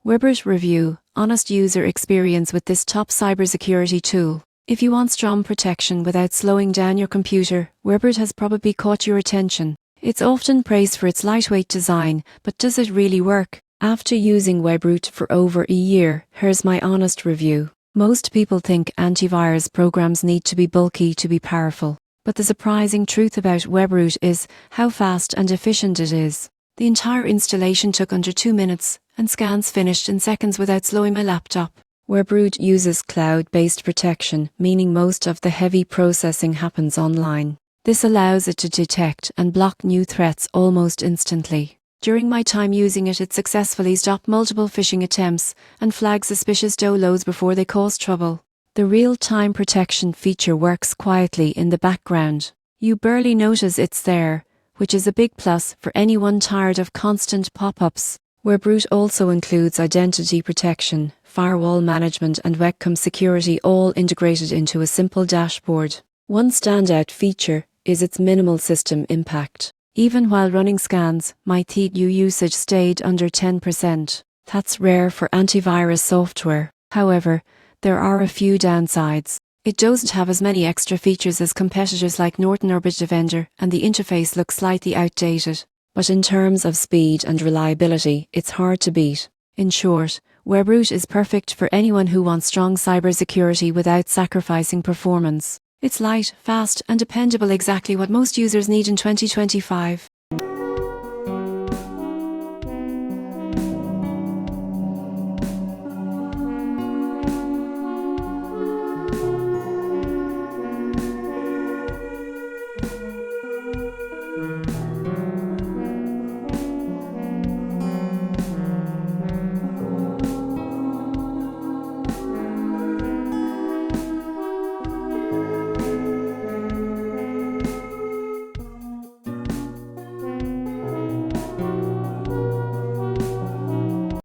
Webroot review, honest user experience with this top cybersecurity tool. If you want strong protection without slowing down your computer, Webroot has probably caught your attention. It's often praised for its lightweight design, but does it really work? After using Webroot for over a year, here's my honest review. Most people think antivirus programs need to be bulky to be powerful. But the surprising truth about Webroot is how fast and efficient it is. The entire installation took under 2 minutes, and scans finished in seconds without slowing my laptop. Webroot uses cloud-based protection, meaning most of the heavy processing happens online. This allows it to detect and block new threats almost instantly. During my time using it, it successfully stopped multiple phishing attempts and flagged suspicious downloads before they caused trouble. The real-time protection feature works quietly in the background. You barely notice it's there, which is a big plus for anyone tired of constant pop-ups. Webroot also includes identity protection, firewall management and webcam security, all integrated into a simple dashboard. One standout feature is its minimal system impact. Even while running scans, my TU usage stayed under 10%. That's rare for antivirus software. However, there are a few downsides. It doesn't have as many extra features as competitors like Norton or Bitdefender, and the interface looks slightly outdated. But in terms of speed and reliability, it's hard to beat. In short, Webroot is perfect for anyone who wants strong cybersecurity without sacrificing performance. It's light, fast, and dependable, exactly what most users need in 2025.